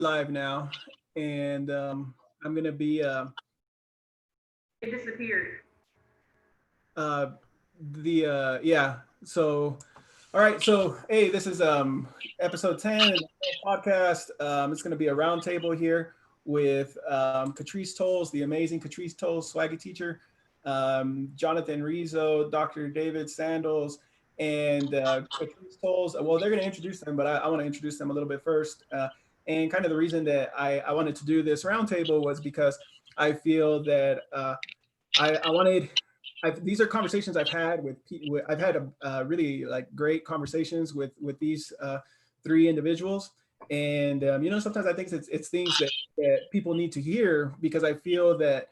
live now, and I'm gonna be It disappeared. uh, yeah. So, all right. So, hey, this is episode 10 in the podcast. It's gonna be a roundtable here with Cattrice Toles, the amazing Cattrice Toles, swaggy teacher, Jonathan Rizzo, Dr. David Sandals, and Cattrice Toles. Well, they're gonna introduce them, but I want to introduce them a little bit first. And kind of the reason that I wanted to do this roundtable was because I feel that I wanted. These are conversations I've had I've had really like great conversations with these three individuals, and sometimes I think it's things that people need to hear because I feel that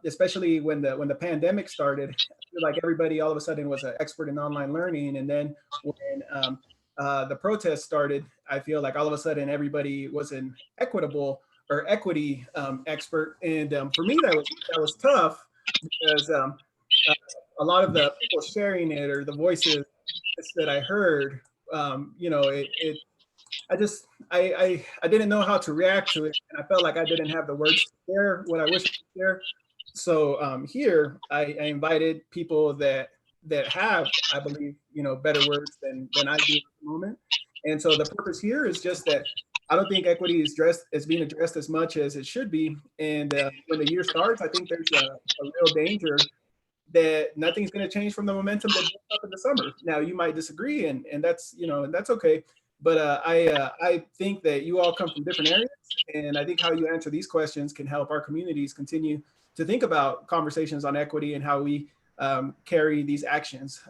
especially when the pandemic started, I feel like everybody all of a sudden was an expert in online learning, and then when the protests started, I feel like all of a sudden everybody was an equity expert, and for me that was tough because uh, a lot of the people sharing it or the voices that I heard, I just, I didn't know how to react to it, and I felt like I didn't have the words to share what I wish I could share. So here, I invited people that have, I believe, better words than I do at the moment. And so the purpose here is just that I don't think equity is being addressed as much as it should be. And when the year starts, I think there's a real danger that nothing's going to change from the momentum that built up in the summer. Now you might disagree, and that's okay. But I think that you all come from different areas, and I think how you answer these questions can help our communities continue to think about conversations on equity and how we carry these actions.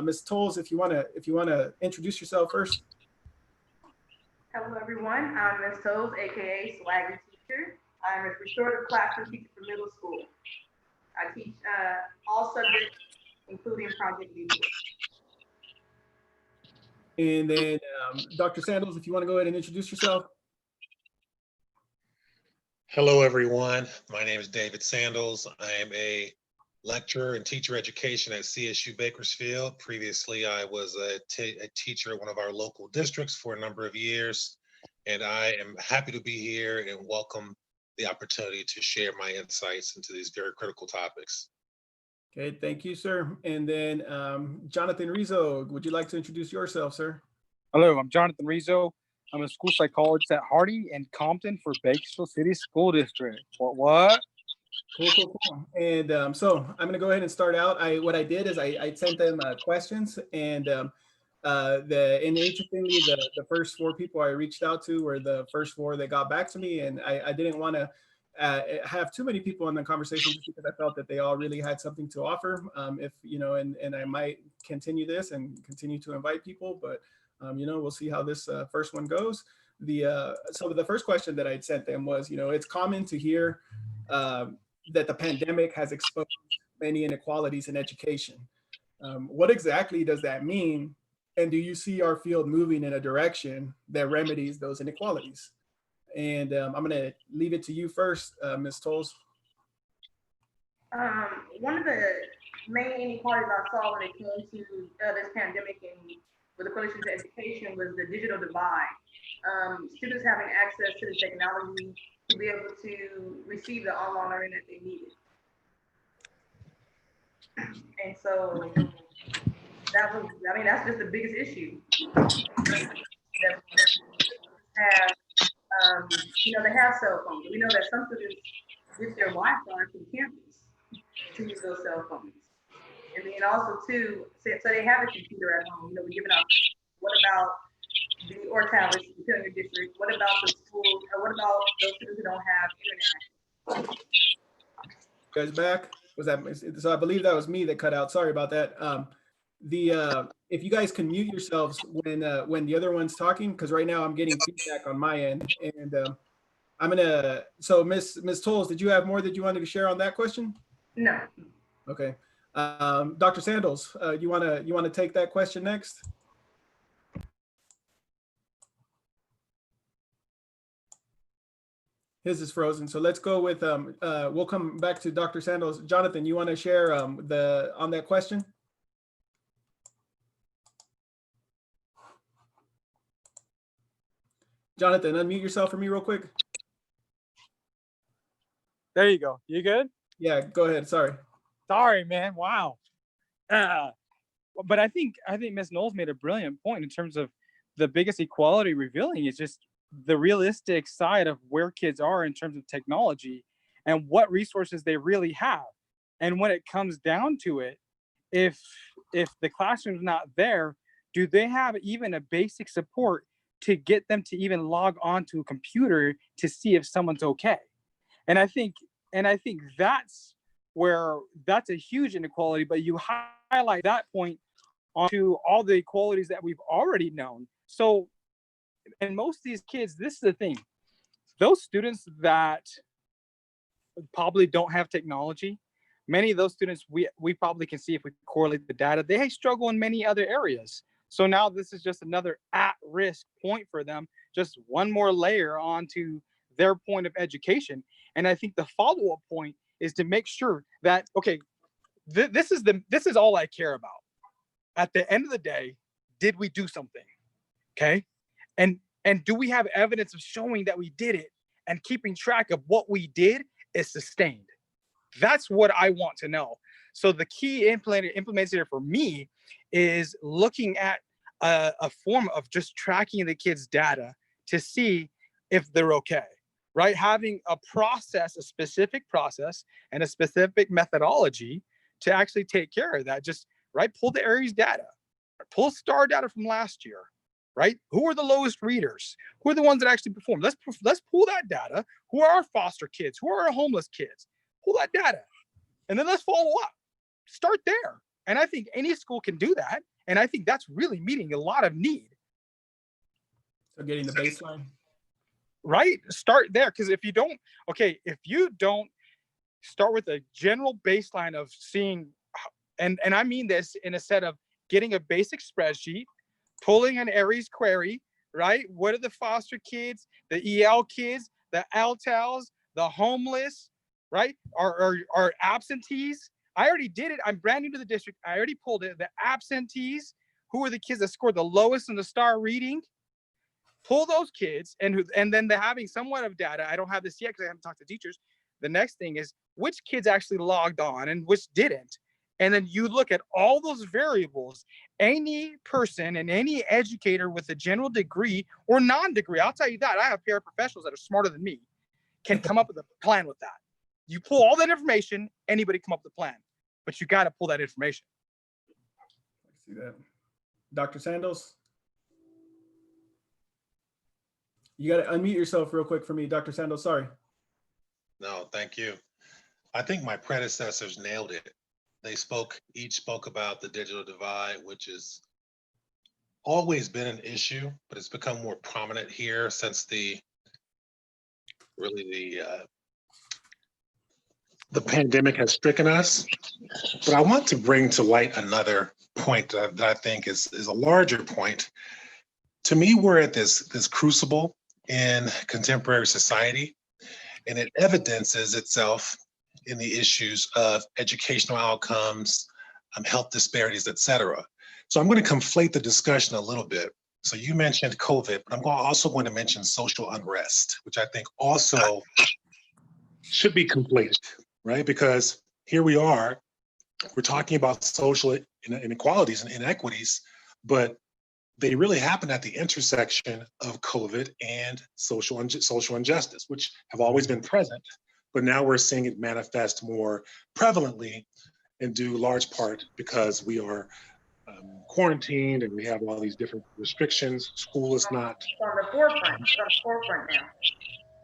Ms. Toles, if you want to introduce yourself first. Hello, everyone. I'm Ms. Toles, aka Swaggy Teacher. I'm a restorative classroom teacher for middle school. I teach all subjects, including project leadership. And then Dr. Sandals, if you want to go ahead and introduce yourself. Hello, everyone. My name is David Sandals. I am a lecturer in teacher education at CSU Bakersfield. Previously, I was a teacher at one of our local districts for a number of years, and I am happy to be here and welcome the opportunity to share my insights into these very critical topics. Okay, thank you, sir. And then Jonathan Rizzo, would you like to introduce yourself, sir? Hello, I'm Jonathan Rizzo. I'm a school psychologist at Hardy and Compton for Bakersfield City School District. What? Cool. And so I'm going to go ahead and start out. What I did is I sent them questions, and interestingly, the first four people I reached out to were the first four that got back to me, and I didn't want to have too many people in the conversation just because I felt that they all really had something to offer. If and I might continue this and continue to invite people, but we'll see how this first one goes. So the first question that I'd sent them was, it's common to hear that the pandemic has exposed many inequalities in education. What exactly does that mean? And do you see our field moving in a direction that remedies those inequalities? And I'm going to leave it to you first, Ms. Toles. One of the main inequalities I saw when it came to this pandemic and with the relation to education was the digital divide. Students having access to the technology to be able to receive the online learning that they needed. And so that's just the biggest issue. That have, they have cell phones. We know that some students get their Wi-Fi from campus to use those cell phones. And then also too, so they have a computer at home. We're giving out. What about the or tablets in your district? What about the schools? Or what about those students who don't have internet? You guys back? Was that so? I believe that was me that cut out. Sorry about that. If you guys can mute yourselves when the other one's talking, because right now I'm getting feedback on my end, and I'm gonna. So Miss Toles, did you have more that you wanted to share on that question? No. Okay. Dr. Sandals, you wanna take that question next? His is frozen. So let's go with we'll come back to Dr. Sandals. Jonathan, you want to share on that question? Jonathan, unmute yourself for me real quick. There you go. You good? Yeah, go ahead. Sorry. Sorry, man. Wow. But I think Ms. Knowles made a brilliant point in terms of the biggest equality revealing is just the realistic side of where kids are in terms of technology and what resources they really have. And when it comes down to it, if the classroom's not there, do they have even a basic support to get them to even log on to a computer to see if someone's okay? And I think that's a huge inequality, but you highlight that point onto all the equalities that we've already known. So, and most of these kids, this is the thing, those students that probably don't have technology, many of those students, we probably can see if we correlate the data, they struggle in many other areas. So now this is just another at-risk point for them, just one more layer onto their point of education. And I think the follow-up point is to make sure that, okay, this is all I care about. At the end of the day, did we do something? Okay. And do we have evidence of showing that we did it, and keeping track of what we did is sustained? That's what I want to know. So the key implementer for me is looking at a form of just tracking the kids' data to see if they're okay, right? Having a process, a specific process and a specific methodology to actually take care of that. Just, right, pull the Aries data, pull STAR data from last year, right? Who are the lowest readers? Who are the ones that actually perform? Let's pull that data. Who are our foster kids? Who are our homeless kids? Pull that data, and then let's follow up. Start there. And I think any school can do that. And I think that's really meeting a lot of need. So getting the baseline. Right? Start there. Because if you don't start with a general baseline of seeing, and I mean this in a set of getting a basic spreadsheet, pulling an Aries query, right? What are the foster kids, the EL kids, the LTALs, the homeless, right? Our absentees. I already did it. I'm brand new to the district. I already pulled it. The absentees, who are the kids that scored the lowest in the STAR reading? Pull those kids, and then they're having somewhat of data. I don't have this yet because I haven't talked to teachers. The next thing is which kids actually logged on and which didn't. And then you look at all those variables. Any person and any educator with a general degree or non-degree, I'll tell you that, I have paraprofessionals that are smarter than me, can come up with a plan with that. You pull all that information, anybody come up with a plan, but you got to pull that information. I see that. Dr. Sandals? You got to unmute yourself real quick for me, Dr. Sandals, sorry. No, thank you. I think my predecessors nailed it. They each spoke about the digital divide, which has always been an issue, but it's become more prominent here since the pandemic has stricken us. But I want to bring to light another point that I think is a larger point. To me, we're at this crucible in contemporary society, and it evidences itself in the issues of educational outcomes, health disparities, et cetera. So I'm going to conflate the discussion a little bit. So you mentioned COVID, but I'm also going to mention social unrest, which I think also should be conflated, right? Because here we are, we're talking about social inequalities and inequities, but they really happen at the intersection of COVID and social injustice, which have always been present, but now we're seeing it manifest more prevalently, and due large part because we are quarantined and we have all these different restrictions. School is not on the forefront. It's on the forefront now.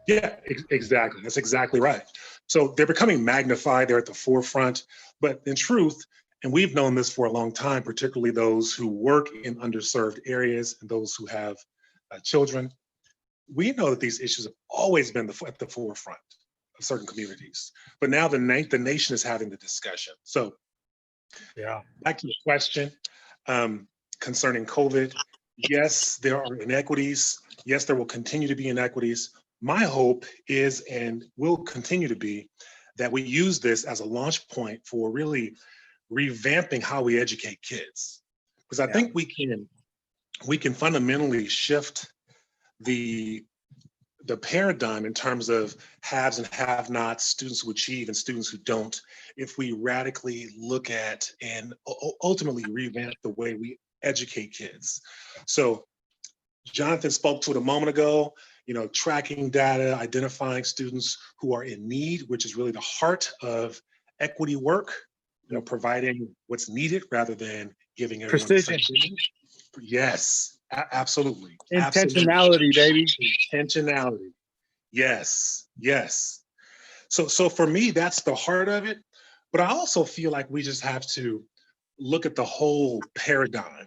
Yeah, exactly. That's exactly right. So they're becoming magnified. They're at the forefront. But in truth, and we've known this for a long time, particularly those who work in underserved areas and those who have children, we know that these issues have always been at the forefront of certain communities. But now the nation is having the discussion. So yeah, back to the question concerning COVID. Yes, there are inequities. Yes, there will continue to be inequities. My hope is, and will continue to be, that we use this as a launch point for really revamping how we educate kids. Because I think we can fundamentally shift the paradigm in terms of haves and have-nots, students who achieve and students who don't, if we radically look at and ultimately revamp the way we educate kids. So Jonathan spoke to it a moment ago, tracking data, identifying students who are in need, which is really the heart of equity work, providing what's needed rather than giving everyone Precision. the same thing. Yes, absolutely. Intentionality, baby. Intentionality. Yes, yes. So for me, that's the heart of it. But I also feel like we just have to look at the whole paradigm.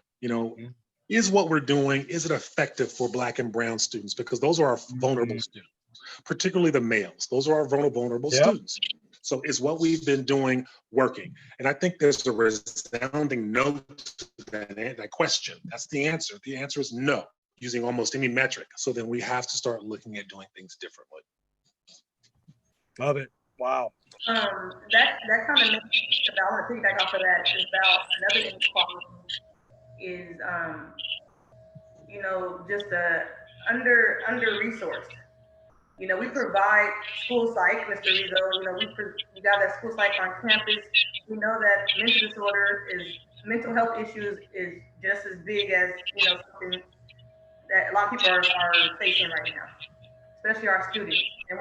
Is what we're doing, is it effective for Black and brown students? Because those are our vulnerable students, particularly the males. Those are our vulnerable students. So is what we've been doing working? And I think there's a resounding no to that question. That's the answer. The answer is no, using almost any metric. So then we have to start looking at doing things differently. Love it. Wow. That kind of makes me think about, I want to piggyback off of that, is about another inequality is, just under resourced. We provide school psych, Mr. Rizzo. We got that school psych on campus. We know that mental health issues is just as big as something that a lot of people are facing right now, especially our students. And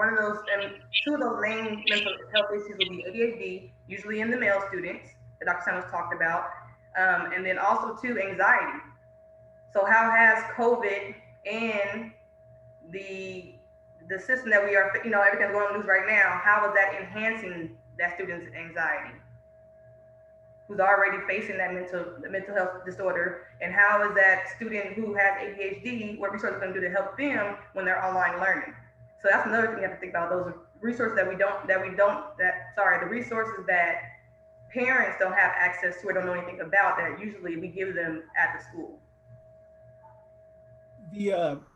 two of those main mental health issues will be ADHD, usually in the male students, that Dr. Sandals talked about, and then also too anxiety. So how has COVID and the system that we are, everything's going on in the news right now, how is that enhancing that student's anxiety, who's already facing that mental health disorder, and how is that student who has ADHD, what resources are going to do to help them when they're online learning? So that's another thing you have to think about. Those resources the resources that parents don't have access to or don't know anything about, that usually we give them at the school.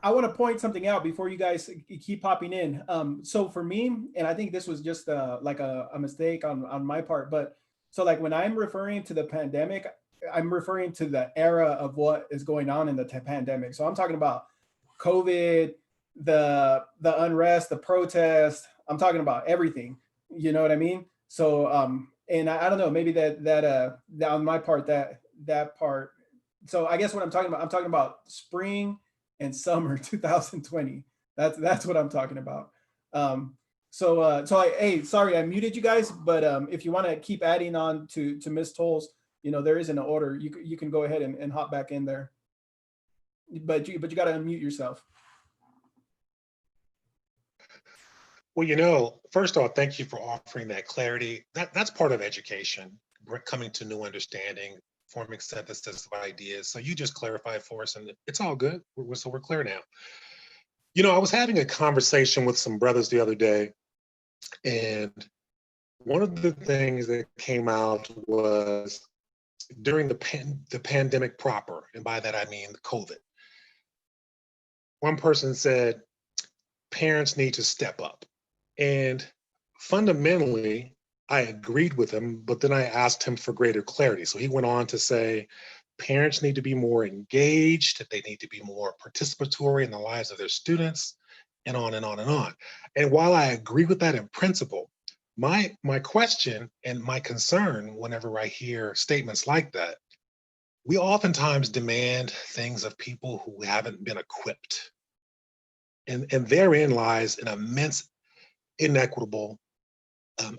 I want to point something out before you guys keep popping in. So for me, and I think this was just like a mistake on my part, but so like when I'm referring to the pandemic, I'm referring to the era of what is going on in the pandemic. So I'm talking about COVID, the unrest, the protest. I'm talking about everything. You know what I mean? So and I don't know, maybe that on my part, that part. So I guess what I'm talking about spring and summer 2020. That's what I'm talking about. Sorry, I muted you guys, but if you want to keep adding on to Miss Toles, there is an order. You can go ahead and hop back in there, but you got to unmute yourself. Well, first off, thank you for offering that clarity. That's part of education, coming to new understanding, forming synthesis of ideas. So you just clarified for us, and it's all good. So we're clear now. I was having a conversation with some brothers the other day, and one of the things that came out was during the pandemic proper, and by that I mean the COVID. One person said, parents need to step up. And fundamentally, I agreed with him, but then I asked him for greater clarity. So he went on to say, parents need to be more engaged, that they need to be more participatory in the lives of their students, and on and on and on. And while I agree with that in principle, my question and my concern whenever I hear statements like that, we oftentimes demand things of people who haven't been equipped. And therein lies an immense inequitable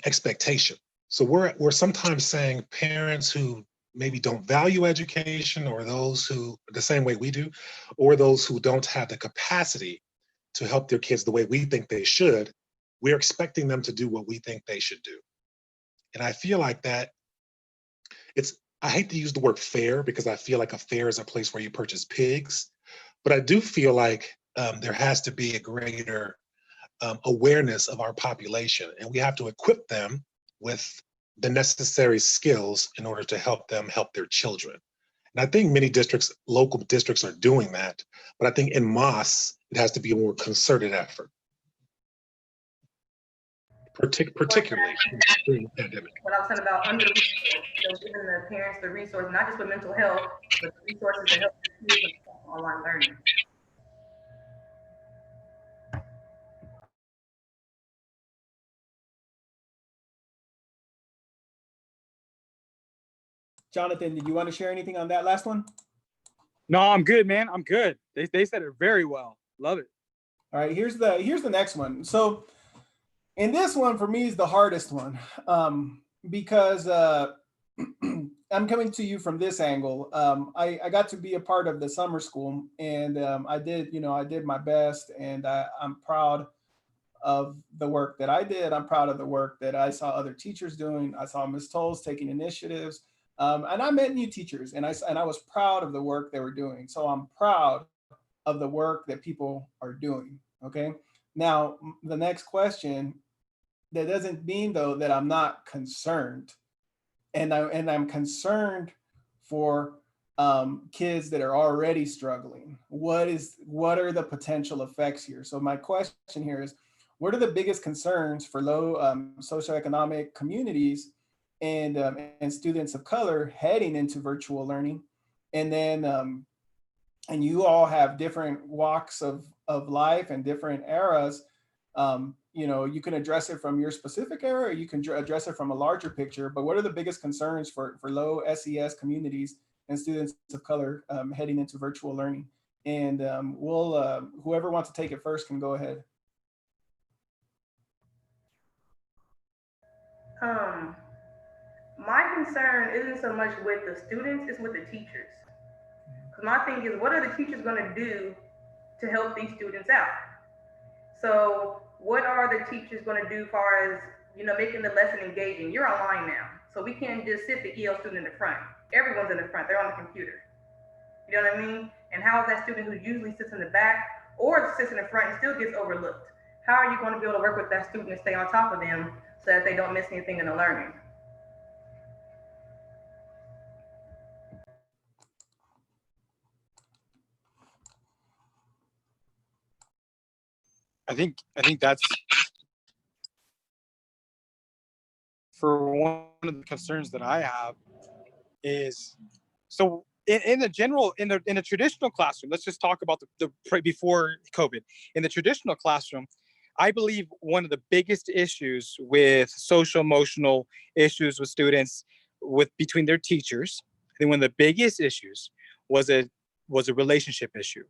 expectation. So we're sometimes saying parents who maybe don't value education, or those who, the same way we do, or those who don't have the capacity to help their kids the way we think they should, we're expecting them to do what we think they should do. And I feel like that I hate to use the word fair, because I feel like a fair is a place where you purchase pigs, but I do feel like there has to be a greater awareness of our population, and we have to equip them with the necessary skills in order to help them help their children. And I think many districts, local districts, are doing that, but I think in Moss, it has to be a more concerted effort, particularly during the pandemic. What I was saying about giving the parents the resources, not just with mental health, but the resources to help the students with online learning. Jonathan, did you want to share anything on that last one? No, I'm good, man. I'm good. They said it very well. Love it. All right, here's the next one. So, and this one for me is the hardest one, because I'm coming to you from this angle. I got to be a part of the summer school, and I did my best, and I'm proud of the work that I did. I'm proud of the work that I saw other teachers doing. I saw Ms. Toles taking initiatives, and I met new teachers, and I was proud of the work they were doing. So I'm proud of the work that people are doing. Okay. Now, the next question, that doesn't mean though that I'm not concerned, and I'm concerned for kids that are already struggling. What are the potential effects here? So my question here is, what are the biggest concerns for low socioeconomic communities and students of color heading into virtual learning? And then and you all have different walks of life and different eras. You can address it from your specific era, or you can address it from a larger picture. But what are the biggest concerns for low SES communities and students of color heading into virtual learning? And whoever wants to take it first can go ahead. My concern isn't so much with the students, it's with the teachers. Because my thing is, what are the teachers going to do to help these students out? So what are the teachers going to do as far as, making the lesson engaging? You're online now, so we can't just sit the EL student in the front. Everyone's in the front, they're on the computer. You know what I mean? And how is that student who usually sits in the back or sits in the front and still gets overlooked? How are you going to be able to work with that student and stay on top of them so that they don't miss anything in the learning? I think that's for one of the concerns that I have is, so in the traditional classroom, let's just talk about the before COVID. In the traditional classroom, I believe one of the biggest issues with social emotional issues with students between their teachers, I think one of the biggest issues was a relationship issue.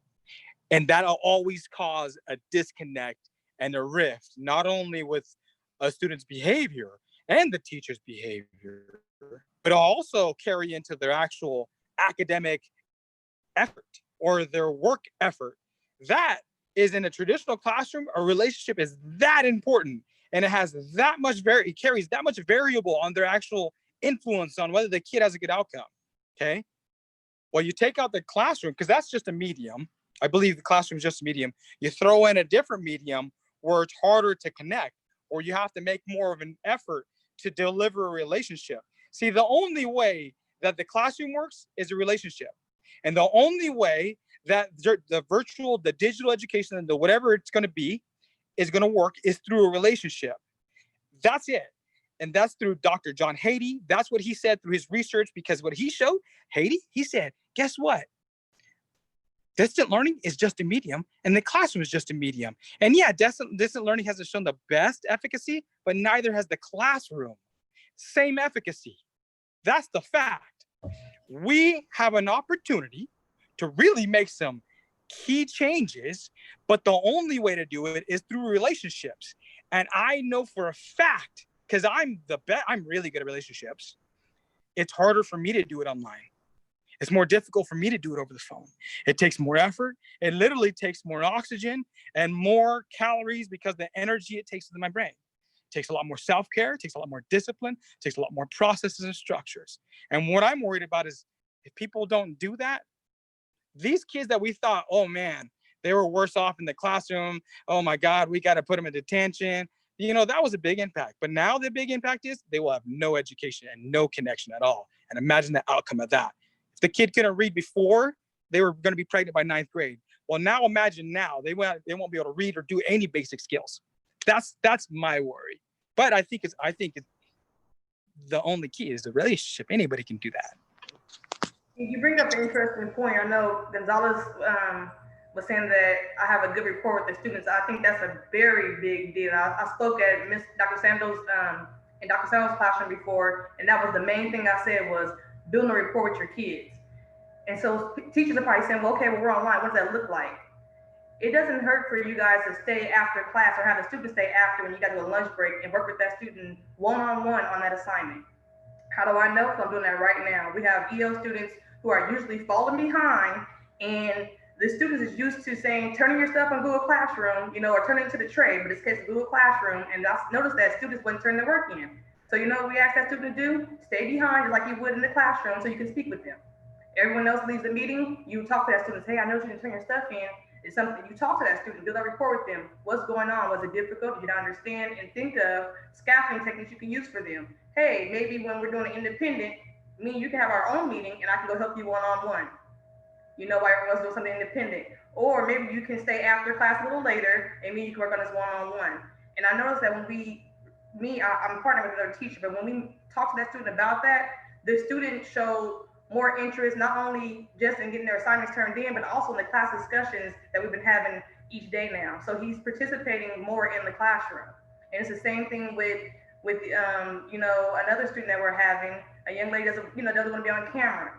And that'll always cause a disconnect and a rift, not only with a student's behavior and the teacher's behavior, but also carry into their actual academic effort or their work effort. That is, in a traditional classroom, a relationship is that important, and it has that much it carries that much variable on their actual influence on whether the kid has a good outcome. Okay. Well, you take out the classroom, because that's just a medium. I believe the classroom is just a medium. You throw in a different medium where it's harder to connect, or you have to make more of an effort to deliver a relationship. See, the only way that the classroom works is a relationship. And the only way that the digital education, and the whatever it's going to be, is going to work is through a relationship. That's it. And that's through Dr. John Haiti. That's what he said through his research, because what he showed, Haiti, he said, guess what? Distant learning is just a medium, and the classroom is just a medium. And yeah, distant learning hasn't shown the best efficacy, but neither has the classroom. Same efficacy. That's the fact. We have an opportunity to really make some key changes, but the only way to do it is through relationships. And I know for a fact, because I'm really good at relationships, it's harder for me to do it online. It's more difficult for me to do it over the phone. It takes more effort. It literally takes more oxygen and more calories, because the energy it takes in my brain. It takes a lot more self-care. It takes a lot more discipline. It takes a lot more processes and structures. And what I'm worried about is, if people don't do that, these kids that we thought, oh man, they were worse off in the classroom. Oh my God, we got to put them in detention. That was a big impact. But now the big impact is they will have no education and no connection at all. And imagine the outcome of that. If the kid couldn't read before, they were going to be pregnant by 9th grade. Well, now imagine now they won't be able to read or do any basic skills. That's my worry. But I think it's the only key is the relationship. Anybody can do that. You bring up an interesting point. I know Gonzalez was saying that I have a good rapport with the students. I think that's a very big deal. I spoke at Dr. Sandals in Dr. Sandals' classroom before, and that was the main thing I said was, building a rapport with your kids. And so teachers are probably saying, well, okay, well, we're online. What does that look like? It doesn't hurt for you guys to stay after class or have the student stay after when you got to do a lunch break and work with that student one-on-one on that assignment. How do I know? Because I'm doing that right now. We have EO students who are usually falling behind, and the students is used to saying, turning your stuff on Google Classroom, or turn it into the tray, but it's case Google Classroom, and I noticed that students wouldn't turn their work in. So you know what we ask that student to do? Stay behind just like you would in the classroom so you can speak with them. Everyone else leaves the meeting, you talk to that student, hey, I know you didn't turn your stuff in. It's something you talk to that student, build that rapport with them. What's going on? Was it difficult? Did you not understand? And think of scaffolding techniques you can use for them. Hey, maybe when we're doing an independent, me and you can have our own meeting and I can go help you one-on-one. While everyone's doing something independent. Or maybe you can stay after class a little later and me, you can work on this one-on-one. And I noticed that when I'm partnering with another teacher, but when we talk to that student about that, the student showed more interest, not only just in getting their assignments turned in, but also in the class discussions that we've been having each day now. So he's participating more in the classroom. And it's the same thing with another student that we're having. A young lady doesn't want to be on camera.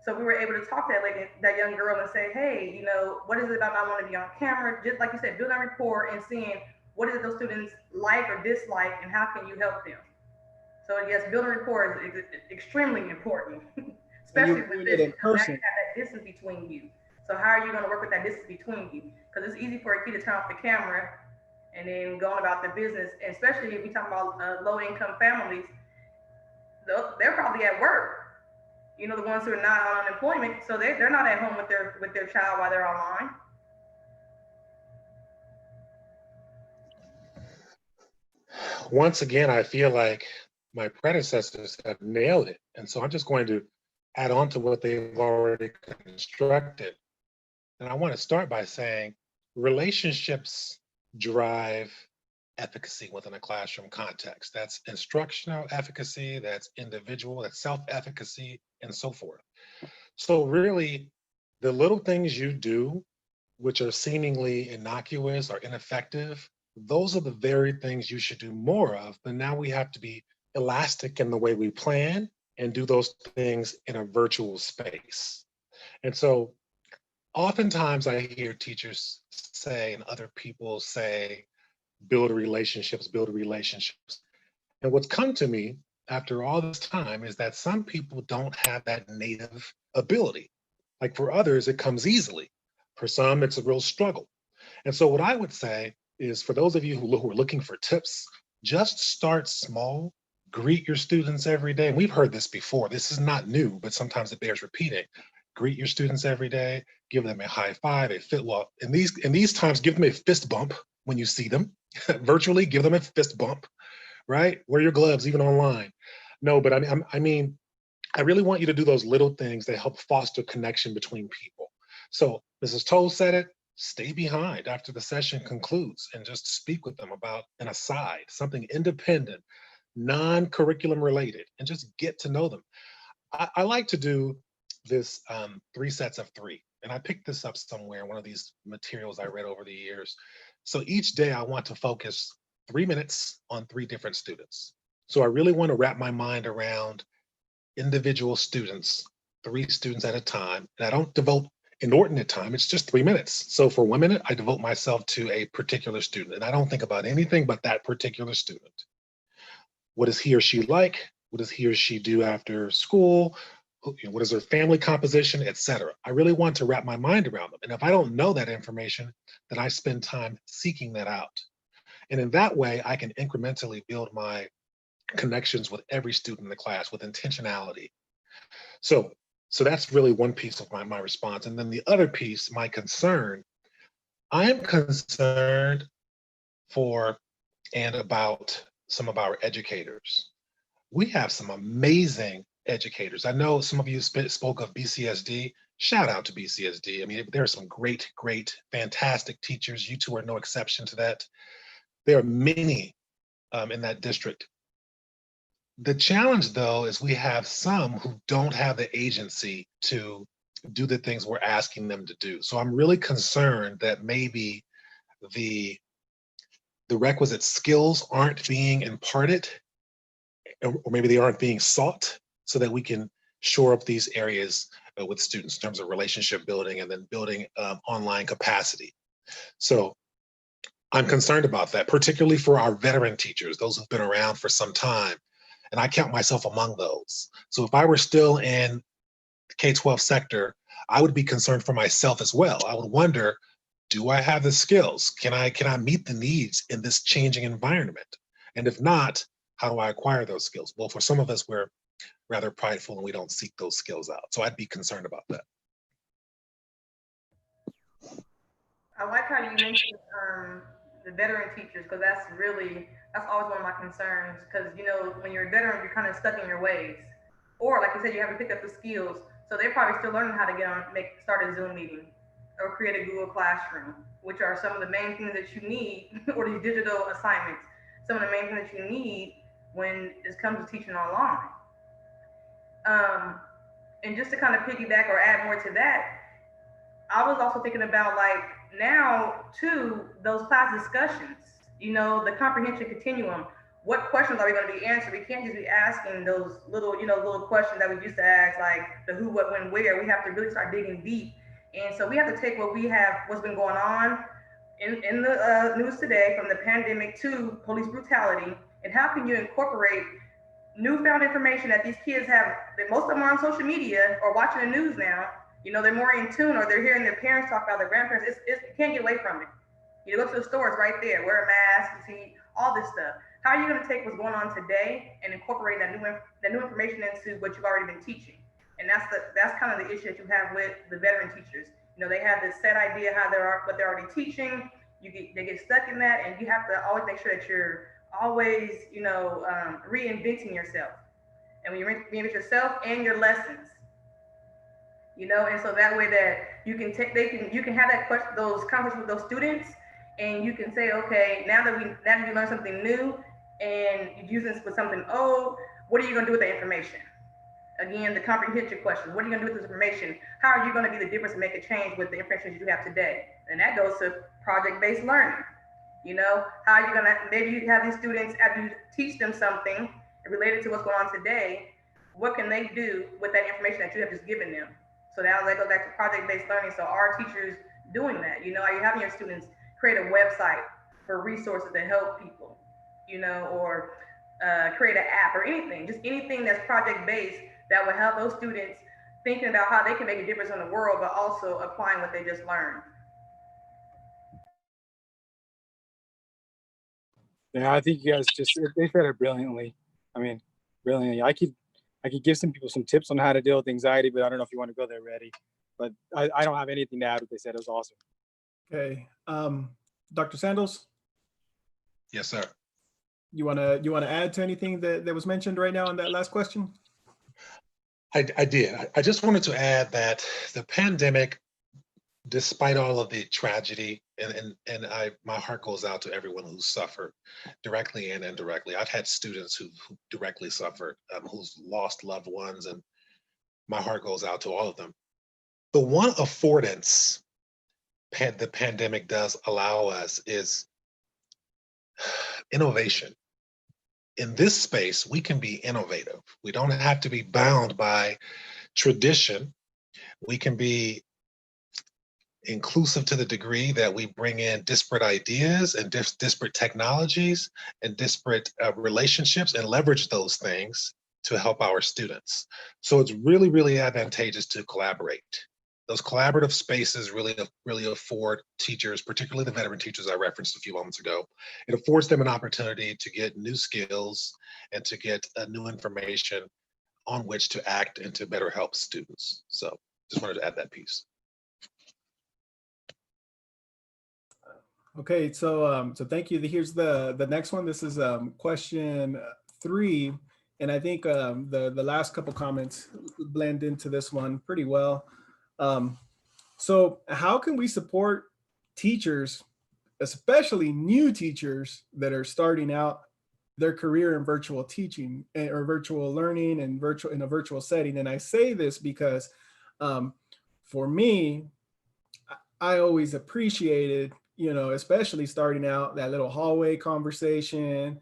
So we were able to talk to that lady, that young girl, and say, hey, what is it about not wanting to be on camera? Just like you said, building a rapport and seeing what is it those students like or dislike, and how can you help them? So yes, building rapport is extremely important, especially with this, because now you have that distance between you. So how are you going to work with that distance between you? Because it's easy for a kid to turn off the camera and then going about their business, and especially if we talk about low-income families, they're probably at work. The ones who are not on unemployment, so they're not at home with their child while they're online. Once again, I feel like my predecessors have nailed it. And so I'm just going to add on to what they've already constructed. And I want to start by saying relationships drive efficacy within a classroom context. That's instructional efficacy, that's individual, that's self-efficacy, and so forth. So really, the little things you do, which are seemingly innocuous or ineffective, those are the very things you should do more of. But now we have to be elastic in the way we plan and do those things in a virtual space. And so oftentimes I hear teachers say and other people say, build relationships, build relationships. And what's come to me after all this time is that some people don't have that native ability. Like for others, it comes easily. For some, it's a real struggle. And so what I would say is for those of you who are looking for tips, just start small, greet your students every day. And we've heard this before. This is not new, but sometimes it bears repeating. Greet your students every day, give them a high five, in these times, give them a fist bump when you see them. Virtually, give them a fist bump, right? Wear your gloves, even online. No, but I mean, I really want you to do those little things that help foster connection between people. So Mrs. Toles said it, stay behind after the session concludes and just speak with them about an aside, something independent, non-curriculum related, and just get to know them. I like to do this 3 sets of 3. And I picked this up somewhere, one of these materials I read over the years. So each day I want to focus 3 minutes on 3 different students. So I really want to wrap my mind around individual students, 3 students at a time. And I don't devote inordinate time, it's just 3 minutes. So for 1 minute, I devote myself to a particular student. And I don't think about anything but that particular student. What is he or she like? What does he or she do after school? What is their family composition, etc. I really want to wrap my mind around them. And if I don't know that information, then I spend time seeking that out. And in that way, I can incrementally build my connections with every student in the class with intentionality. So that's really one piece of my response. And then the other piece, my concern, I am concerned for and about some of our educators. We have some amazing educators. I know some of you spoke of BCSD. Shout out to BCSD. I mean, there are some great, fantastic teachers. You two are no exception to that. There are many in that district. The challenge, though, is we have some who don't have the agency to do the things we're asking them to do. So I'm really concerned that maybe the requisite skills aren't being imparted, or maybe they aren't being sought so that we can shore up these areas with students in terms of relationship building and then building online capacity. So I'm concerned about that, particularly for our veteran teachers, those who've been around for some time. And I count myself among those. So if I were still in the K-12 sector, I would be concerned for myself as well. I would wonder, do I have the skills? Can I meet the needs in this changing environment? And if not, how do I acquire those skills? Well, for some of us, we're rather prideful and we don't seek those skills out. So I'd be concerned about that. I like how you mentioned the veteran teachers, because that's always one of my concerns. Because when you're a veteran, you're kind of stuck in your ways, or like you said, you haven't picked up the skills. So they're probably still learning how to start a Zoom meeting or create a Google Classroom, which are some of the main things that you need, or these digital assignments, some of the main things that you need when it comes to teaching online. And just to kind of piggyback or add more to that, I was also thinking about like now too, those class discussions, the comprehension continuum. What questions are we going to be answering? We can't just be asking those little questions that we used to ask, like the who, what, when, where. We have to really start digging deep. And so we have to take what's been going on in the news today, from the pandemic to police brutality, and how can you incorporate newfound information that these kids have, that most of them are on social media or watching the news now. They're more in tune, or they're hearing their parents talk about their grandparents. You can't get away from it. You go to the stores right there, wear a mask, you see all this stuff. How are you going to take what's going on today and incorporate that new information into what you've already been teaching? And that's kind of the issue that you have with the veteran teachers. They have this set idea what they're already teaching. They get stuck in that, and you have to always make sure that you're always reinventing yourself. And when you reinvent yourself and your lessons, and so that way that you can have those conversations with those students, and you can say, okay, now that you learn something new and you use this with something old, what are you going to do with that information? Again, the comprehension question: what are you going to do with this information? How are you going to be the difference and make a change with the information that you have today? And that goes to project-based learning. How are you going to, maybe you have these students, after you teach them something related to what's going on today, what can they do with that information that you have just given them? So now that goes back to project-based learning. So are teachers doing that? Are you having your students create a website for resources to help people, or create an app or anything, just anything that's project-based that will help those students thinking about how they can make a difference in the world, but also applying what they just learned. Yeah, I think you guys they said it brilliantly. I mean, brilliantly. I could give some people some tips on how to deal with anxiety, but I don't know if you want to go there, Reddy. But I don't have anything to add what they said. It was awesome. Okay. Dr. Sandals? Yes, sir. You wanna add to anything that was mentioned right now in that last question? I did. I just wanted to add that the pandemic, despite all of the tragedy, and my heart goes out to everyone who suffered directly and indirectly. I've had students who directly suffered, who's lost loved ones, and my heart goes out to all of them. The one affordance the pandemic does allow us is innovation. In this space, we can be innovative. We don't have to be bound by tradition. We can be inclusive to the degree that we bring in disparate ideas and disparate technologies and disparate relationships and leverage those things to help our students. So it's really, really advantageous to collaborate. Those collaborative spaces really afford teachers, particularly the veteran teachers I referenced a few moments ago, it affords them an opportunity to get new skills and to get new information on which to act and to better help students. So just wanted to add that piece. Okay, so thank you. Here's the next one. This is question 3, and I think the last couple comments blend into this one pretty well. So how can we support teachers, especially new teachers that are starting out their career in virtual teaching or virtual learning and in a virtual setting? And I say this because for me, I always appreciated, especially starting out, that little hallway conversation,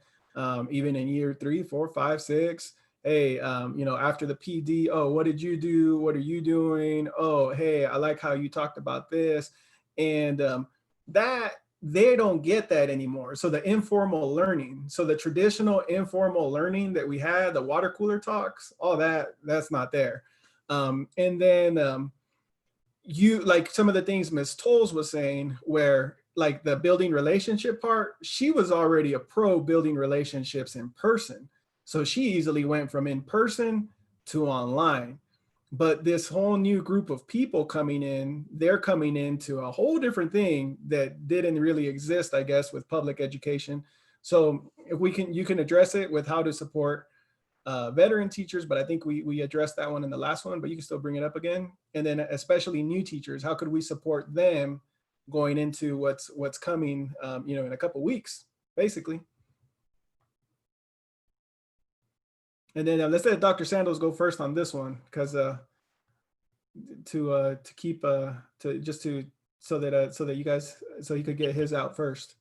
even in year 3, 4, 5, 6, hey, after the PD, oh, what did you do? What are you doing? Oh, hey, I like how you talked about this. And that they don't get that anymore. So the informal learning, so the traditional informal learning that we had, the water cooler talks, all that's not there. And then you like some of the things Miss Toles was saying, where like the building relationship part, she was already a pro building relationships in person. So she easily went from in person to online. But this whole new group of people coming in, they're coming into a whole different thing that didn't really exist, I guess, with public education. So if you can address it with how to support veteran teachers, but I think we addressed that one in the last one, but you can still bring it up again. And then especially new teachers, how could we support them going into what's coming, in a couple weeks, basically. And then let's let Dr. Sandals go first on this one, because to keep to just to so that you guys, so he could get his out first.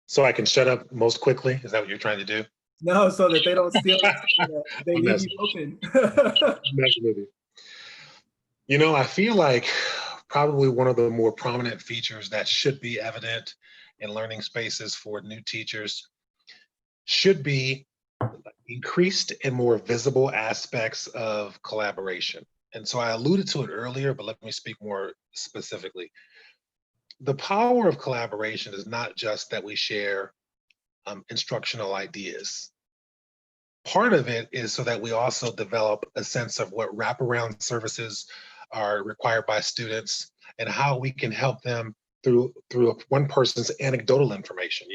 So I can shut up most quickly. Is that what you're trying to do? No, so that they don't steal. They leave you open. I feel like probably one of the more prominent features that should be evident in learning spaces for new teachers should be increased and more visible aspects of collaboration. And so I alluded to it earlier, but let me speak more specifically. The power of collaboration is not just that we share instructional ideas. Part of it is so that we also develop a sense of what wraparound services are required by students and how we can help them through one person's anecdotal information.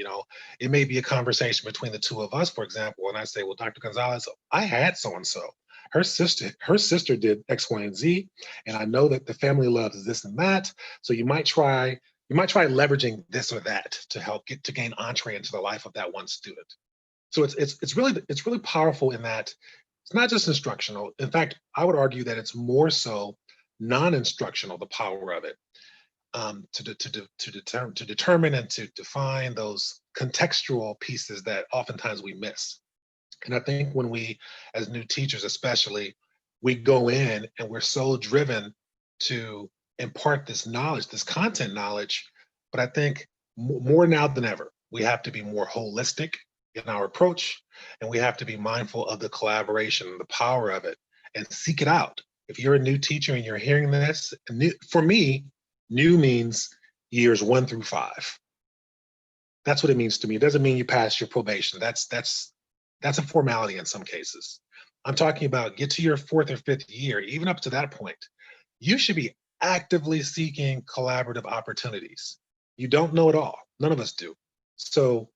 It may be a conversation between the two of us, for example, and I say, well, Dr. Gonzalez, I had so-and-so. Her sister did X, Y, and Z, and I know that the family loves this and that. So you might try leveraging this or that to help gain entree into the life of that one student. So it's really powerful in that it's not just instructional. In fact, I would argue that it's more so non-instructional, the power of it, to determine and to define those contextual pieces that oftentimes we miss. And I think when we, as new teachers especially, we go in and we're so driven to impart this knowledge, this content knowledge, but I think more now than ever, we have to be more holistic in our approach, and we have to be mindful of the collaboration, the power of it, and seek it out. If you're a new teacher and you're hearing this, for me, new means years 1 through 5. That's what it means to me. It doesn't mean you pass your probation. That's a formality in some cases. I'm talking about get to your 4th or 5th year, even up to that point, you should be actively seeking collaborative opportunities. You don't know it all. None of us do. So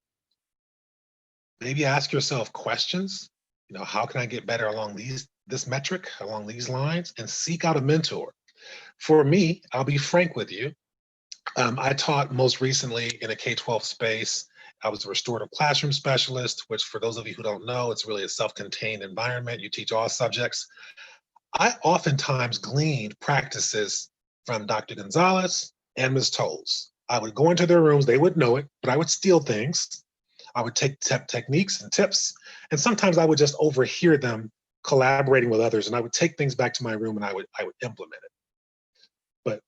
maybe ask yourself questions. How can I get better along this metric, along these lines, and seek out a mentor. For me, I'll be frank with you. I taught most recently in a K-12 space. I was a restorative classroom specialist, which for those of you who don't know, it's really a self-contained environment. You teach all subjects. I oftentimes gleaned practices from Dr. Gonzalez and Ms. Toles. I would go into their rooms, they would know it, but I would steal things. I would take techniques and tips, and sometimes I would just overhear them collaborating with others, and I would take things back to my room and I would implement it. But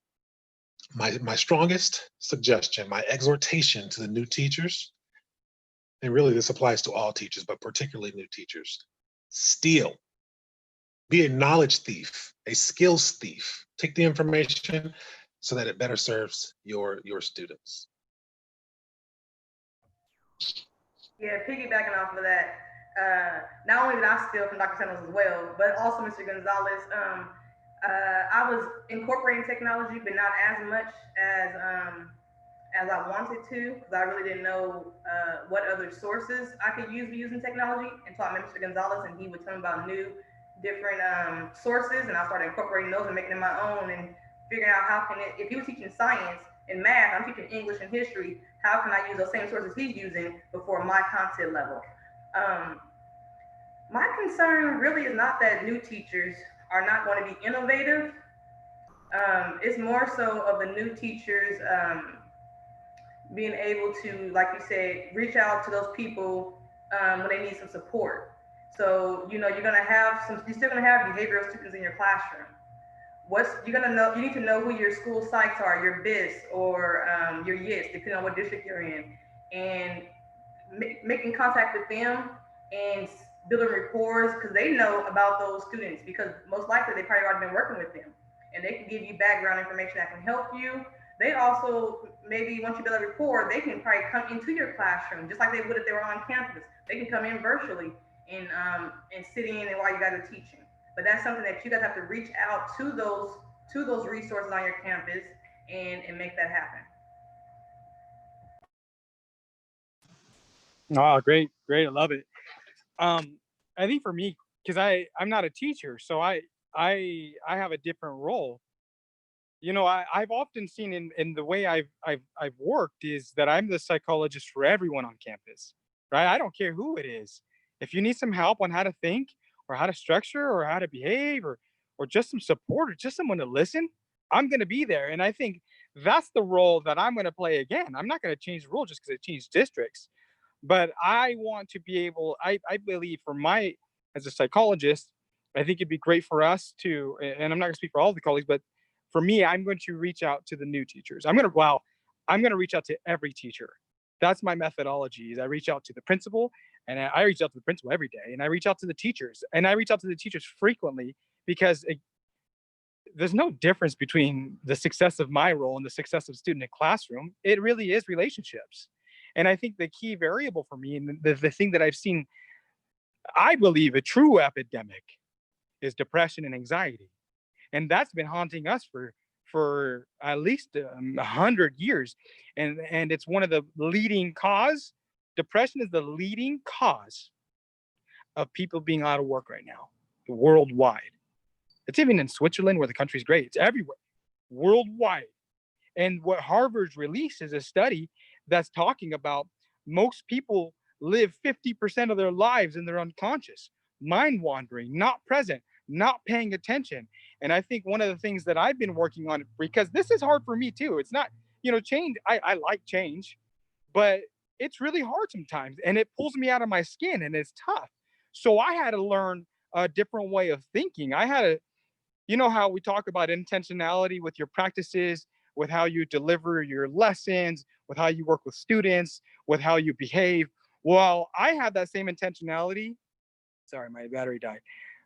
my strongest suggestion, my exhortation to the new teachers, and really this applies to all teachers, but particularly new teachers, steal. Be a knowledge thief, a skills thief. Take the information so that it better serves your students. Yeah, piggybacking off of that, not only did I steal from Dr. Sandals as well, but also Mr. Gonzalez. I was incorporating technology, but not as much as I wanted to, because I really didn't know what other sources I could use using technology. And so I met Mr. Gonzalez, and he would tell me about new, different sources, and I started incorporating those and making them my own, and figuring out how can it. If he was teaching science and math, I'm teaching English and history. How can I use those same sources he's using before my content level? My concern really is not that new teachers are not going to be innovative. It's more so of the new teachers being able to, like you said, reach out to those people when they need some support. So, you know, you're still gonna have behavioral students in your classroom. You're gonna know, you need to know who your school sites are, your BIS or your YIS, depending on what district you're in, and making contact with them and building rapport because they know about those students because most likely they probably already been working with them and they can give you background information that can help you. They also, maybe once you build a rapport, they can probably come into your classroom just like they would if they were on campus. They can come in virtually and sit in and while you guys are teaching. But that's something that you guys have to reach out to those resources on your campus and make that happen. Oh, great, great. I love it. I think for me, because I'm not a teacher, so I have a different role. You know, I've often seen in the way I've worked is that I'm the psychologist for everyone on campus, right? I don't care who it is. If you need some help on how to think or how to structure or how to behave or just some support or just someone to listen, I'm going to be there. And I think that's the role that I'm going to play again. I'm not going to change the rule just because it changed districts, but I want to be able, I believe for my, as a psychologist, I think it'd be great for us to, and I'm not gonna speak for all of the colleagues, but for me, I'm going to reach out to the new teachers. I'm gonna reach out to every teacher. That's my methodology is I reach out to the principal and I reach out to the principal every day and I reach out to the teachers and I reach out to the teachers frequently because there's no difference between the success of my role and the success of student in classroom. It really is relationships. And I think the key variable for me and the thing that I've seen, I believe a true epidemic is depression and anxiety. And that's been haunting us for at least 100 years. And it's one of the leading cause. Depression is the leading cause of people being out of work right now, worldwide. It's even in Switzerland where the country's great. It's everywhere, worldwide. And what Harvard's released is a study that's talking about most people live 50% of their lives in their unconscious, mind wandering, not present, not paying attention. And I think one of the things that I've been working on, because this is hard for me too. It's not, change. I like change, but it's really hard sometimes and it pulls me out of my skin and it's tough. So I had to learn a different way of thinking. I had to, how we talk about intentionality with your practices, with how you deliver your lessons, with how you work with students, with how you behave. Well, I have that same intentionality. Sorry, my battery died.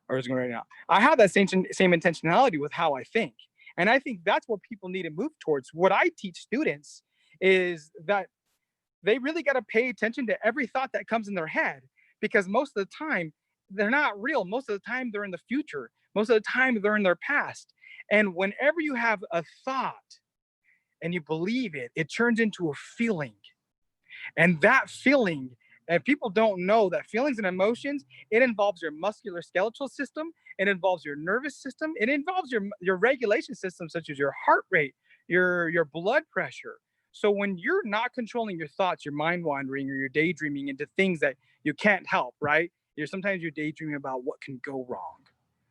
Or it's going right now. I have that same intentionality with how I think. And I think that's what people need to move towards. What I teach students is that they really got to pay attention to every thought that comes in their head because most of the time they're not real. Most of the time they're in the future. Most of the time they're in their past. And whenever you have a thought and you believe it, it turns into a feeling. And that feeling, and people don't know that feelings and emotions, it involves your musculoskeletal system, it involves your nervous system, it involves your regulation system, such as your heart rate, your blood pressure. So when you're not controlling your thoughts, you're mind wandering or you're daydreaming into things that you can't help, right? Sometimes you're daydreaming about what can go wrong.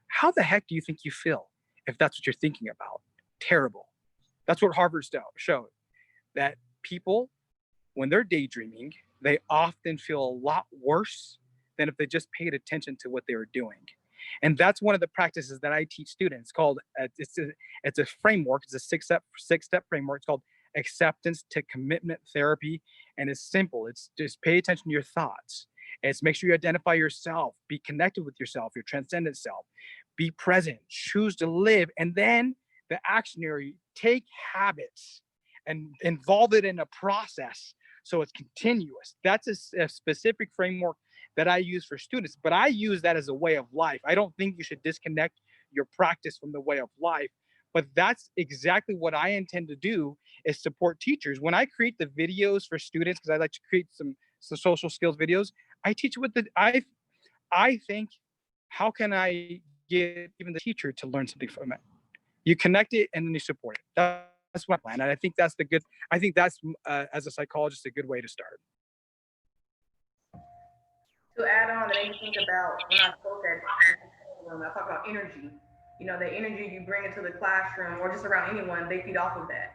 How the heck do you think you feel if that's what you're thinking about? Terrible. That's what Harvard showed, that people, when they're daydreaming, they often feel a lot worse than if they just paid attention to what they were doing. And that's one of the practices that I teach students called, it's a framework, it's a six-step framework. It's called acceptance to commitment therapy. And it's simple. It's just pay attention to your thoughts. It's make sure you identify yourself, be connected with yourself, your transcendent self, be present, choose to live. And then the action area, take habits and involve it in a process so it's continuous. That's a specific framework that I use for students, but I use that as a way of life. I don't think you should disconnect your practice from the way of life, but that's exactly what I intend to do is support teachers. When I create the videos for students, because I like to create some social skills videos, I teach with I think, how can I get even the teacher to learn something from it? You connect it and then you support it. That's my plan. And I think that's as a psychologist, a good way to start. To add on, that made me think about when I spoke at I talk about energy. You know, the energy you bring into the classroom or just around anyone, they feed off of that.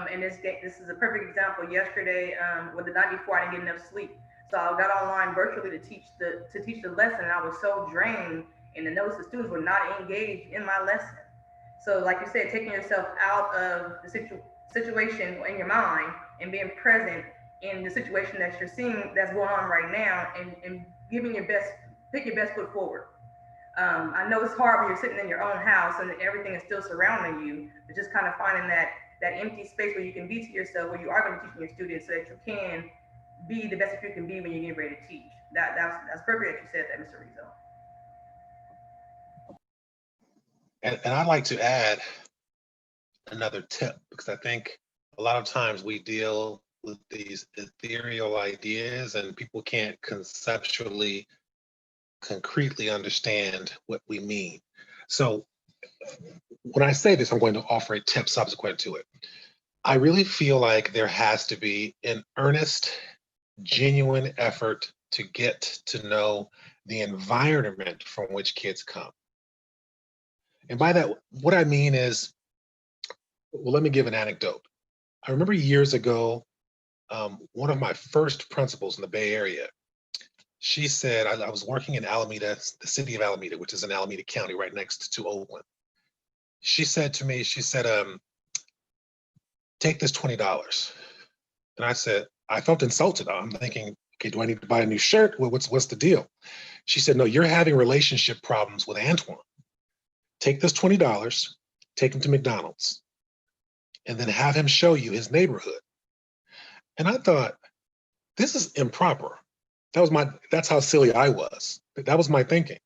And this is a perfect example. Yesterday, the night before, I didn't get enough sleep. So I got online virtually to teach the lesson, and I was so drained, and the notice the students were not engaged in my lesson. So, like you said, taking yourself out of the situation in your mind and being present in the situation that you're seeing that's going on right now, and giving your best, pick your best foot forward. I know it's hard when you're sitting in your own house and everything is still surrounding you, but just kind of finding that empty space where you can be to yourself, where you are going to teach your students, so that you can be the best that you can be when you get ready to teach. That's perfect that you said that, Mr. Rizzo. And I'd like to add another tip, because I think a lot of times we deal with these ethereal ideas and people can't conceptually, concretely understand what we mean. So when I say this, I'm going to offer a tip subsequent to it. I really feel like there has to be an earnest, genuine effort to get to know the environment from which kids come. And by that, what I mean is, well, let me give an anecdote. I remember years ago, one of my first principals in the Bay Area, she said, I was working in Alameda, the city of Alameda, which is in Alameda County, right next to Oakland. She said to me, she said, take this $20. And I said, I felt insulted. I'm thinking, okay, do I need to buy a new shirt? Well, what's the deal? She said, no, you're having relationship problems with Antoine. Take this $20, take him to McDonald's, and then have him show you his neighborhood. And I thought, this is improper. That's how silly I was. That was my thinking.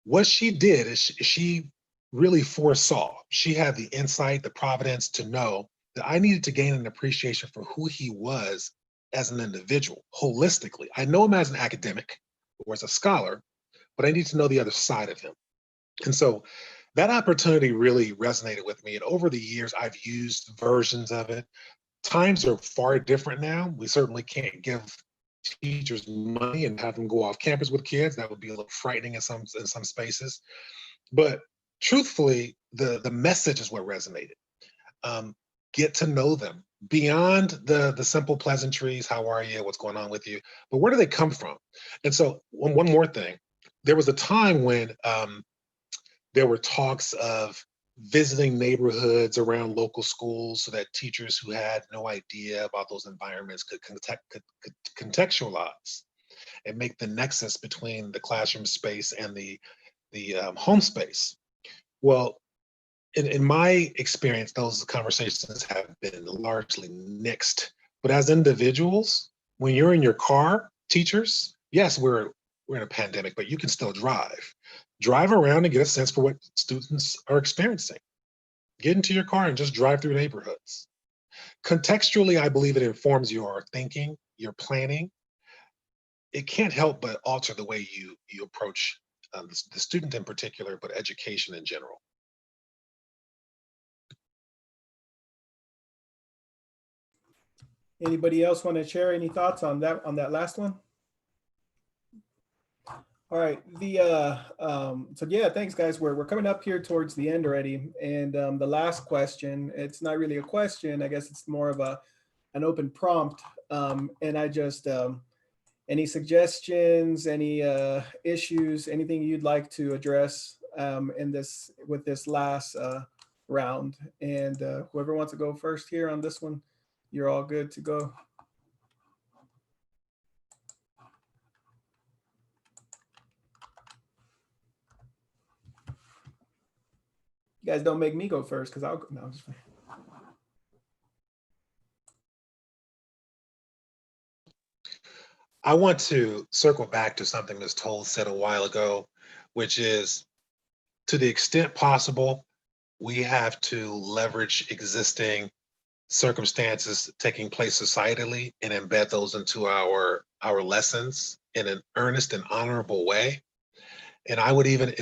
What she did is she really foresaw. She had the insight, the providence to know that I needed to gain an appreciation for who he was as an individual, holistically. I know him as an academic or as a scholar, but I need to know the other side of him. And so that opportunity really resonated with me. And over the years, I've used versions of it. Times are far different now. We certainly can't give teachers money and have them go off campus with kids. That would be a little frightening in some spaces. But truthfully, the message is what resonated. Get to know them beyond the simple pleasantries. How are you? What's going on with you? But where do they come from? And so one more thing. There was a time when there were talks of visiting neighborhoods around local schools so that teachers who had no idea about those environments could contextualize and make the nexus between the classroom space and the home space. Well, in my experience, those conversations have been largely nixed. But as individuals, when you're in your car, teachers, yes, we're in a pandemic, but you can still drive. Drive around and get a sense for what students are experiencing. Get into your car and just drive through neighborhoods. Contextually, I believe it informs your thinking, your planning. It can't help but alter the way you approach the student in particular, but education in general. Anybody else want to share any thoughts on that last one? All right. So yeah, thanks guys. We're coming up here towards the end already. And the last question, it's not really a question. I guess it's more of an open prompt. And I just, any suggestions, any issues, anything you'd like to address with this last round? And whoever wants to go first here on this one, you're all good to go. You guys don't make me go first because I'll go. No, I'm just fine. I want to circle back to something Ms. Toles said a while ago, which is, to the extent possible, we have to leverage existing circumstances taking place societally and embed those into our lessons in an earnest and honorable way. And I would even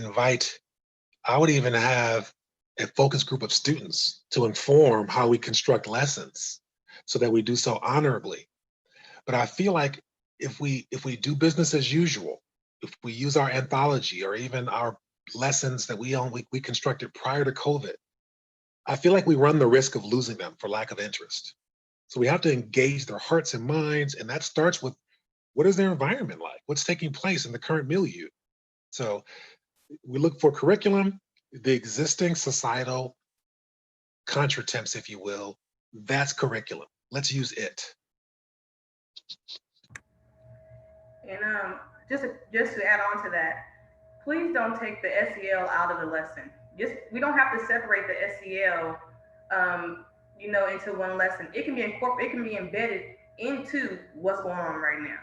have a focus group of students to inform how we construct lessons so that we do so honorably. But I feel like if we do business as usual, if we use our anthology or even our lessons that we constructed prior to COVID, I feel like we run the risk of losing them for lack of interest. So we have to engage their hearts and minds, and that starts with what is their environment like? What's taking place in the current milieu? So we look for curriculum, the existing societal contretemps, if you will, that's curriculum. Let's use it. And just to add on to that, please don't take the SEL out of the lesson. Just we don't have to separate the SEL, into one lesson. It can be incorporated. It can be embedded into what's going on right now.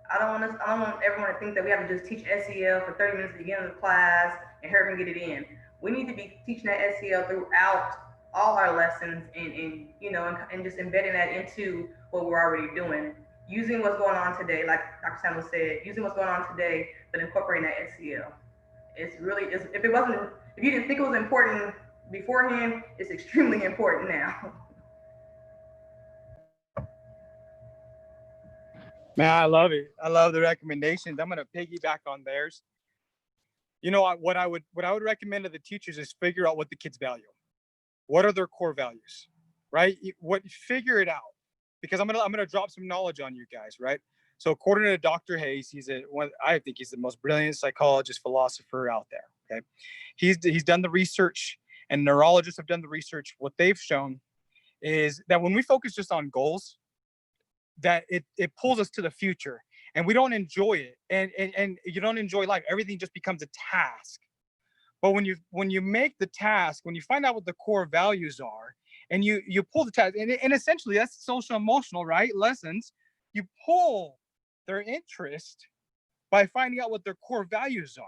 I don't want everyone to think that we have to just teach SEL for 30 minutes at the beginning of the class and hurry and get it in. We need to be teaching that SEL throughout all our lessons and just embedding that into what we're already doing. Using what's going on today, like Dr. Sandals said, using what's going on today, but incorporating that SEL. If you didn't think it was important beforehand, it's extremely important now. Man, I love it. I love the recommendations. I'm gonna piggyback on theirs. You know what I would recommend to the teachers is figure out what the kids value. What are their core values, right? Figure it out, because I'm gonna drop some knowledge on you guys, right? So according to Dr. Hayes, I think he's the most brilliant psychologist, philosopher out there. Okay, he's done the research, and neurologists have done the research. What they've shown is that when we focus just on goals, that it pulls us to the future, and we don't enjoy it, and you don't enjoy life. Everything just becomes a task. But when you make the task, when you find out what the core values are, and you pull the task, and essentially that's social emotional, right? Lessons, you pull their interest by finding out what their core values are.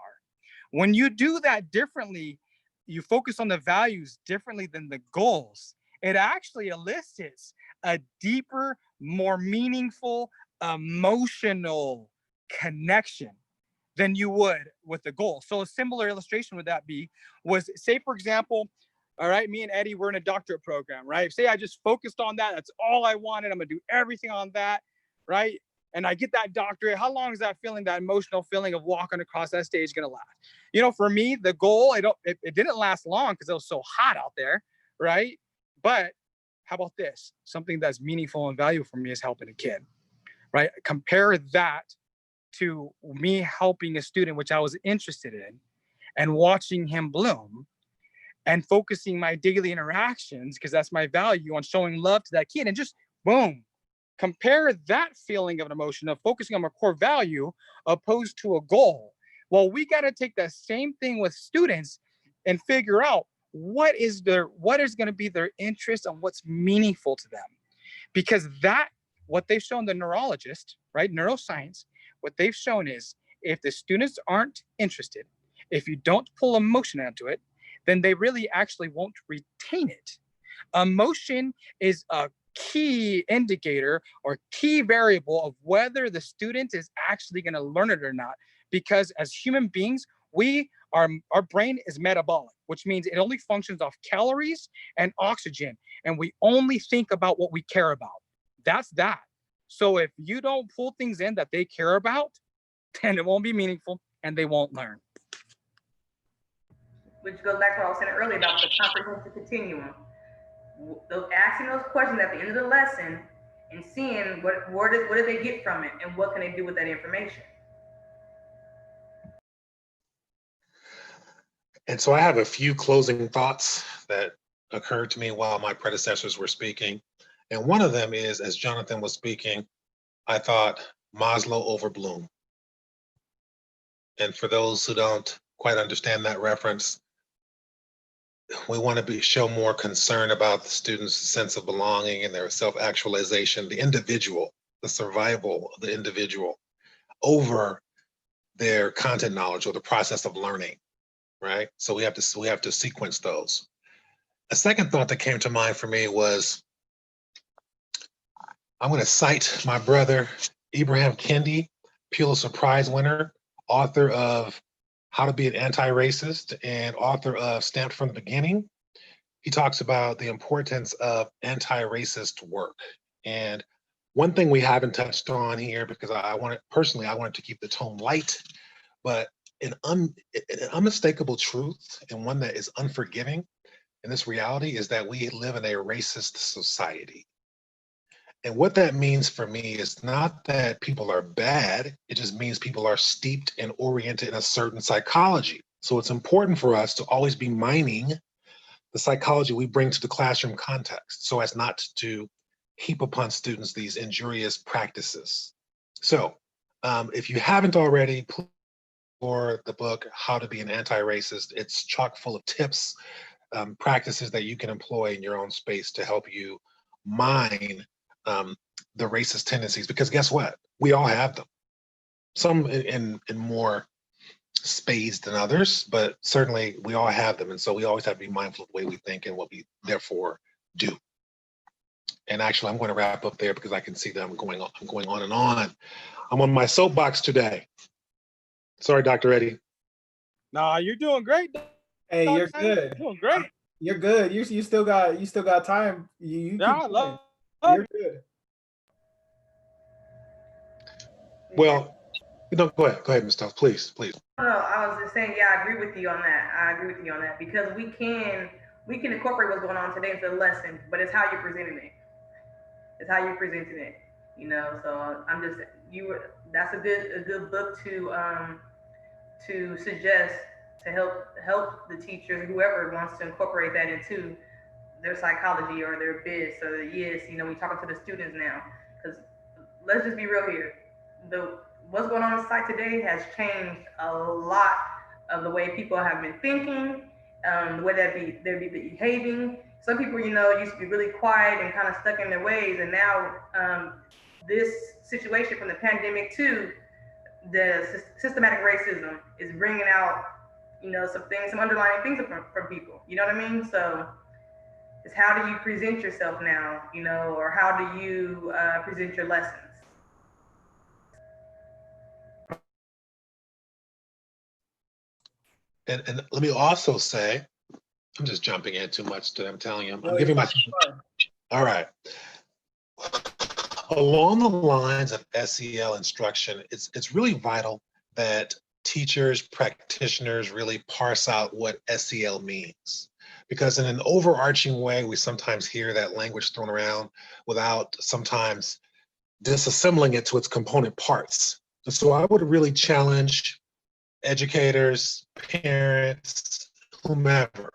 When you do that differently, you focus on the values differently than the goals, it actually elicits a deeper, more meaningful, emotional connection than you would with the goal. So a similar illustration would that be was, say, for example, all right, me and Eddie, we're in a doctorate program, right? Say I just focused on that. That's all I wanted. I'm gonna do everything on that, right? And I get that doctorate. How long is that feeling, that emotional feeling of walking across that stage gonna last? You know, for me, the goal, it didn't last long because it was so hot out there, right? But how about this? Something that's meaningful and valuable for me is helping a kid, right? Compare that to me helping a student, which I was interested in, and watching him bloom, and focusing my daily interactions, because that's my value, on showing love to that kid, and just boom, compare that feeling of an emotion of focusing on my core value opposed to a goal. Well, we got to take that same thing with students and figure out what is going to be their interest and what's meaningful to them, because what they've shown, the neurologist, right, neuroscience, what they've shown is if the students aren't interested, if you don't pull emotion into it, then they really actually won't retain it. Emotion is a key indicator or key variable of whether the student is actually going to learn it or not, because as human beings, our brain is metabolic, which means it only functions off calories and oxygen, and we only think about what we care about. That's that. So if you don't pull things in that they care about, then it won't be meaningful and they won't learn. Which goes back to what I was saying earlier about the comprehensive continuum. Asking those questions at the end of the lesson and seeing what did they get from it and what can they do with that information. And so I have a few closing thoughts that occurred to me while my predecessors were speaking. And one of them is, as Jonathan was speaking, I thought Maslow over Bloom. And for those who don't quite understand that reference, we want to show more concern about the student's sense of belonging and their self-actualization, the individual, the survival of the individual over their content knowledge or the process of learning, right? So we have to sequence those. A second thought that came to mind for me was, I'm going to cite my brother, Ibram Kendi, Pulitzer Prize winner, author of How to Be an Anti-Racist and author of Stamped from the Beginning. He talks about the importance of anti-racist work. And one thing we haven't touched on here, because I wanted to keep the tone light, but an unmistakable truth, and one that is unforgiving in this reality, is that we live in a racist society. And what that means for me is not that people are bad, it just means people are steeped and oriented in a certain psychology. So it's important for us to always be mining the psychology we bring to the classroom context so as not to heap upon students these injurious practices. So if you haven't already, please for the book, How to Be an Anti-Racist. It's chock full of tips, practices that you can employ in your own space to help you mine the racist tendencies. Because guess what? We all have them. Some in more spades than others, but certainly we all have them. And so we always have to be mindful of the way we think and what we therefore do. And actually, I'm going to wrap up there because I can see that I'm going on and on. I'm on my soapbox today. Sorry, Dr. Eddie. Nah, you're doing great. Hey, you're good. You're doing great. You're good. You still got time. You Yeah, keep I going. love You're good. Well, go ahead, Ms. Toles, please. No, I was just saying, yeah, I agree with you on that. I agree with you on that because we can incorporate what's going on today into the lesson, but it's how you're presenting it. It's how you're presenting it. So I'm just that's a good book to suggest to help the teachers, whoever wants to incorporate that into their psychology or their biz or their yes. We talking to the students now because let's just be real here. What's going on in society today has changed a lot of the way people have been thinking, the way they're behaving. Some people, used to be really quiet and kind of stuck in their ways, and now this situation from the pandemic to the systematic racism is bringing out, some underlying things from people. You know what I mean? So it's how do you present yourself now, or how do you present your lessons? And let me also say, I'm just jumping in too much today, I'm telling you. I'm giving my, all right. Along the lines of SEL instruction, it's really vital that teachers, practitioners really parse out what SEL means. Because in an overarching way, we sometimes hear that language thrown around without sometimes disassembling it to its component parts. And so I would really challenge educators, parents, whomever,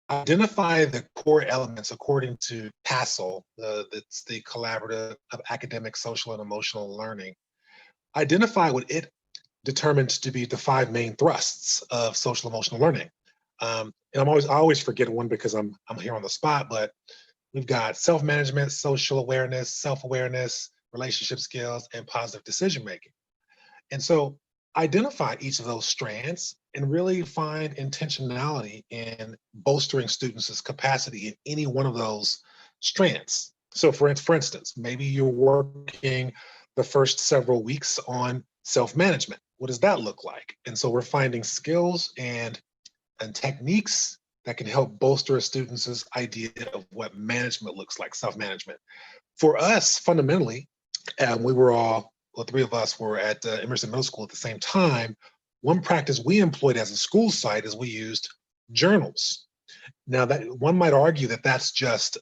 identify the core elements according to CASEL, that's the Collaborative of Academic, Social, and Emotional Learning. Identify what it determines to be the 5 main thrusts of social emotional learning. And I always forget one because I'm here on the spot, but we've got self-management, social awareness, self-awareness, relationship skills, and positive decision-making. And so identify each of those strands and really find intentionality in bolstering students' capacity in any one of those strands. So for instance, maybe you're working the first several weeks on self-management. What does that look like? And so we're finding skills and techniques that can help bolster a student's idea of what management looks like, self-management. For us, fundamentally, we were all, well, 3 of us were at Emerson Middle School at the same time. One practice we employed as a school site is we used journals. Now, that one might argue that that's just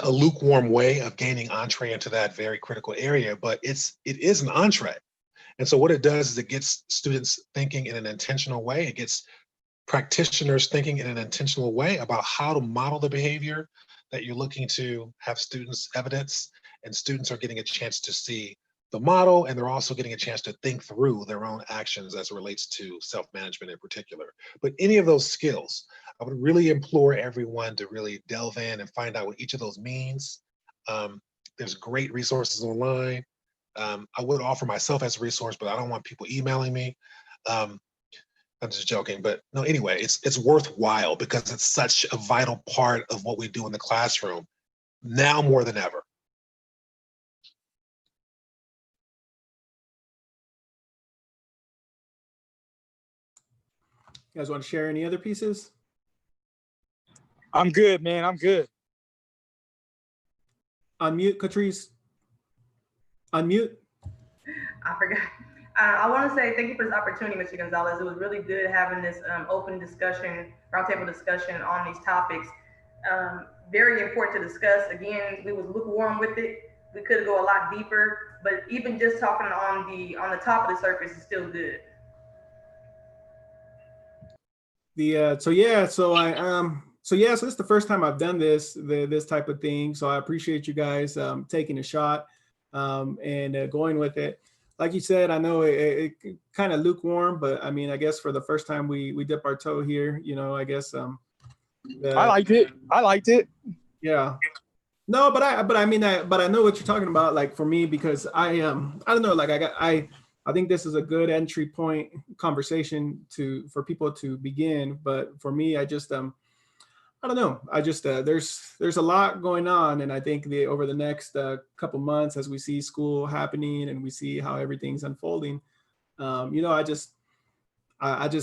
a lukewarm way of gaining entree into that very critical area, but it is an entree. And so what it does is it gets students thinking in an intentional way. It gets practitioners thinking in an intentional way about how to model the behavior that you're looking to have students evidence, and students are getting a chance to see the model, and they're also getting a chance to think through their own actions as it relates to self-management in particular. But any of those skills, I would really implore everyone to really delve in and find out what each of those means. There's great resources online. I would offer myself as a resource, but I don't want people emailing me. I'm just joking, but no, anyway, it's worthwhile because it's such a vital part of what we do in the classroom now more than ever. You guys want to share any other pieces? I'm good, man. I'm good. Unmute, Cattrice. Unmute. I forgot. I want to say thank you for this opportunity, Mr. Gonzalez. It was really good having this open discussion, roundtable discussion on these topics. very important to discuss. Again, we was lukewarm with it. We could go a lot deeper, but even just talking on the top of the surface is still good. So yeah, so this is the first time I've done this type of thing. So I appreciate you guys taking a shot and going with it. Like you said, I know it kind of lukewarm, but I mean, I guess for the first time we dip our toe here, you know, I guess I liked it. I liked it. Yeah. No, but I mean I know what you're talking about. Like for me, because I don't know, like I think this is a good entry point conversation for people to begin. But for me, I just I don't know. I just there's a lot going on, and I think over the next couple months, as we see school happening and we see how everything's unfolding, you know, I just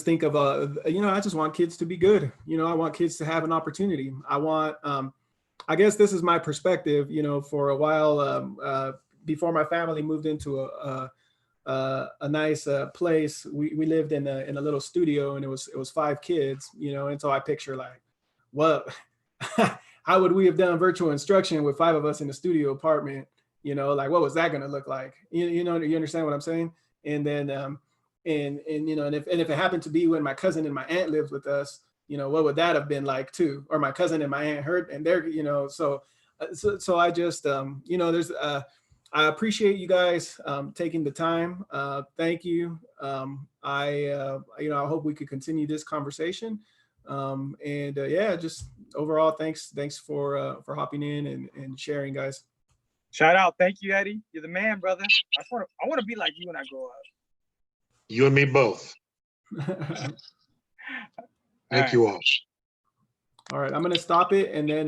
think of you know, I just want kids to be good. You know, I want kids to have an opportunity. I want I guess this is my perspective. You know, for a while before my family moved into a nice place, we lived in a little studio, and it was 5 kids. You know, and so I picture like, what, how would we have done virtual instruction with 5 of us in the studio apartment? You know, like what was that going to look like? You know, you understand what I'm saying? And then and you know, and if it happened to be when my cousin and my aunt lived with us, you know, what would that have been like too? Or my cousin and my aunt heard, and they're, you know, so I just you know, there's I appreciate you guys taking the time. Thank you. You know, I hope we could continue this conversation. And yeah, just overall, thanks for hopping in and sharing, guys. Shout out. Thank you, Eddie. You're the man, brother. I want to be like you when I grow up. You and me both. Thank you all. All right, I'm going to stop it, and then